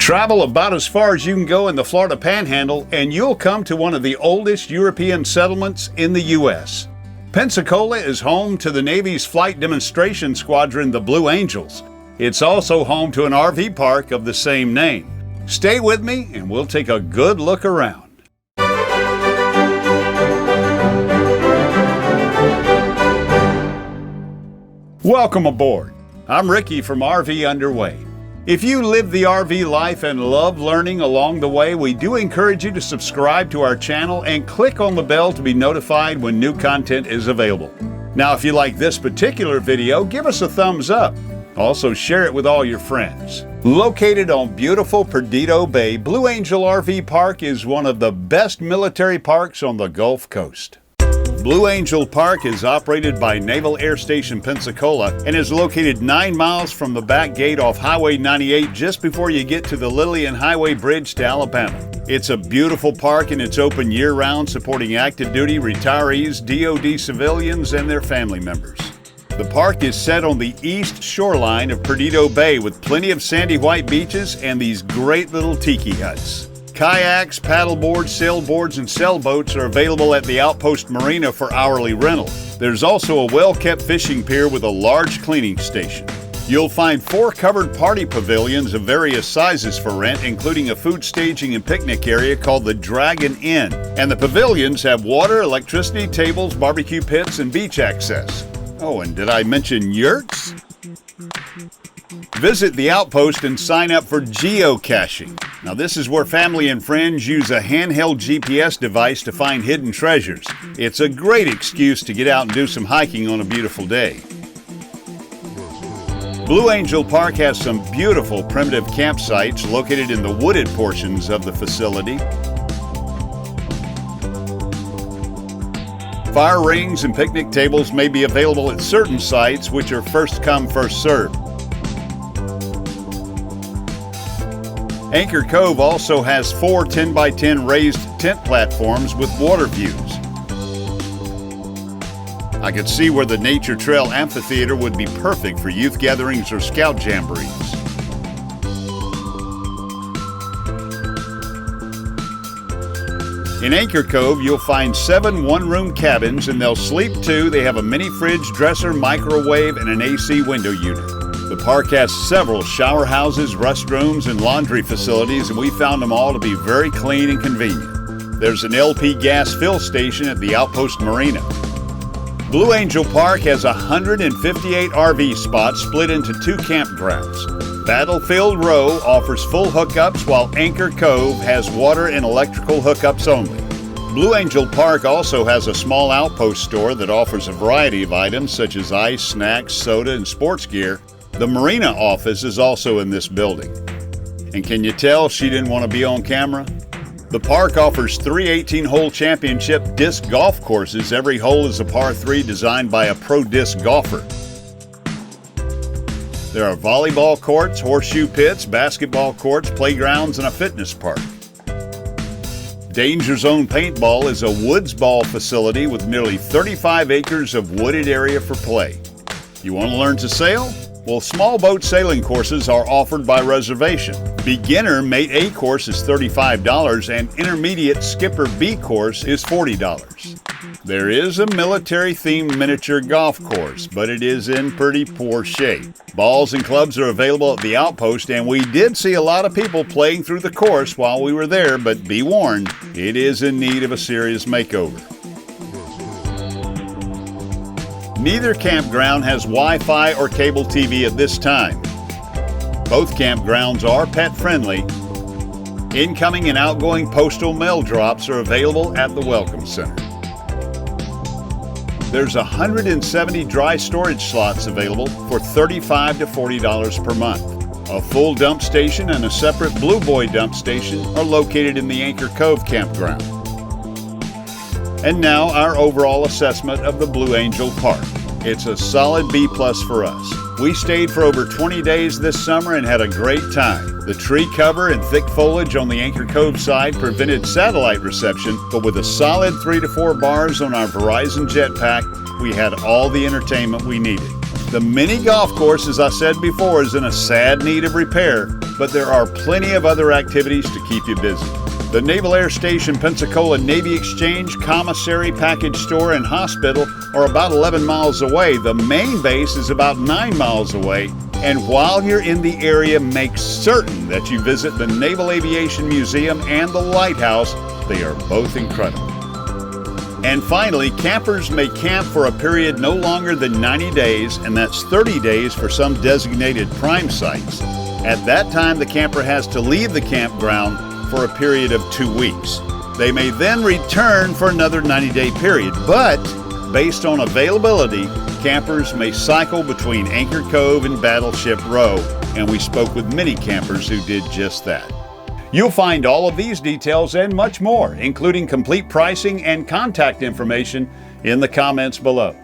Travel about as far as you can go in the Florida Panhandle, and you'll come to one of the oldest European settlements in the U.S. Pensacola is home to the Navy's flight demonstration squadron, the Blue Angels. It's also home to an RV park of the same name. Stay with me, and we'll take a good look around. Welcome aboard. I'm Ricky from RV Underway. If you live the RV life and love learning along the way, we do encourage you to subscribe to our channel and click on the bell to be notified when new content is available. Now, if you like this particular video, give us a thumbs up. Also, share it with all your friends. Located on beautiful Perdido Bay, Blue Angel RV Park is one of the best military parks on the Gulf Coast. Blue Angel Park is operated by Naval Air Station Pensacola and is located 9 miles from the back gate off Highway 98 just before you get to the Lillian Highway Bridge to Alabama. It's a beautiful park and it's open year-round, supporting active duty, retirees, DoD civilians, and their family members. The park is set on the east shoreline of Perdido Bay with plenty of sandy white beaches and these great little tiki huts. Kayaks, paddleboards, sailboards, and sailboats are available at the Outpost Marina for hourly rental. There's also a well-kept fishing pier with a large cleaning station. You'll find 4 covered party pavilions of various sizes for rent, including a food staging and picnic area called the Dragon Inn. And the pavilions have water, electricity, tables, barbecue pits, and beach access. Oh, and did I mention yurts? Visit the Outpost and sign up for geocaching. Now, this is where family and friends use a handheld GPS device to find hidden treasures. It's a great excuse to get out and do some hiking on a beautiful day. Blue Angel Park has some beautiful primitive campsites located in the wooded portions of the facility. Fire rings and picnic tables may be available at certain sites, which are first come, first served. Anchor Cove also has 4 10x10 raised tent platforms with water views. I could see where the Nature Trail Amphitheater would be perfect for youth gatherings or scout jamborees. In Anchor Cove, you'll find 7 one-room cabins, and they'll sleep 2. They have a mini fridge, dresser, microwave, and an AC window unit. The park has several shower houses, restrooms, and laundry facilities, and we found them all to be very clean and convenient. There's an LP gas fill station at the Outpost Marina. Blue Angel Park has 158 RV spots split into 2 campgrounds. Battlefield Row offers full hookups, while Anchor Cove has water and electrical hookups only. Blue Angel Park also has a small outpost store that offers a variety of items such as ice, snacks, soda, and sports gear. The Marina Office is also in this building. And can you tell she didn't want to be on camera? The park offers 3 18-hole championship disc golf courses. Every hole is a par 3 designed by a pro disc golfer. There are volleyball courts, horseshoe pits, basketball courts, playgrounds, and a fitness park. Danger Zone Paintball is a woods ball facility with nearly 35 acres of wooded area for play. You want to learn to sail? Well, small boat sailing courses are offered by reservation. Beginner Mate A course is $35 and Intermediate Skipper B course is $40. There is a military-themed miniature golf course, but it is in pretty poor shape. Balls and clubs are available at the Outpost, and we did see a lot of people playing through the course while we were there, but be warned, it is in need of a serious makeover. Neither campground has Wi-Fi or cable TV at this time. Both campgrounds are pet-friendly. Incoming and outgoing postal mail drops are available at the Welcome Center. There's 170 dry storage slots available for $35 to $40 per month. A full dump station and a separate Blue Boy dump station are located in the Anchor Cove campground. And now our overall assessment of the Blue Angel Park. It's a solid B+ for us. We stayed for over 20 days this summer and had a great time. The tree cover and thick foliage on the Anchor Cove side prevented satellite reception, but with a solid 3 to 4 bars on our Verizon Jetpack, we had all the entertainment we needed. The mini golf course, as I said before, is in a sad need of repair, but there are plenty of other activities to keep you busy. The Naval Air Station Pensacola Navy Exchange, Commissary, Package Store, and Hospital are about 11 miles away. The main base is about 9 miles away. And while you're in the area, make certain that you visit the Naval Aviation Museum and the Lighthouse. They are both incredible. And finally, campers may camp for a period no longer than 90 days, and that's 30 days for some designated prime sites. At that time, the camper has to leave the campground for a period of 2 weeks. They may then return for another 90-day period, but based on availability, campers may cycle between Anchor Cove and Battleship Row, and we spoke with many campers who did just that. You'll find all of these details and much more, including complete pricing and contact information, in the comments below.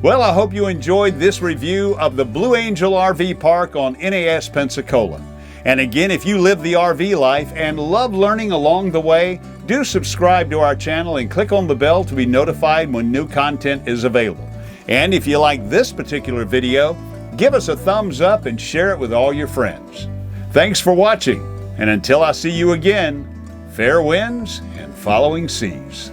Well, I hope you enjoyed this review of the Blue Angel RV Park on NAS Pensacola. And again, if you live the RV life and love learning along the way, do subscribe to our channel and click on the bell to be notified when new content is available. And if you like this particular video, give us a thumbs up and share it with all your friends. Thanks for watching, and until I see you again, fair winds and following seas.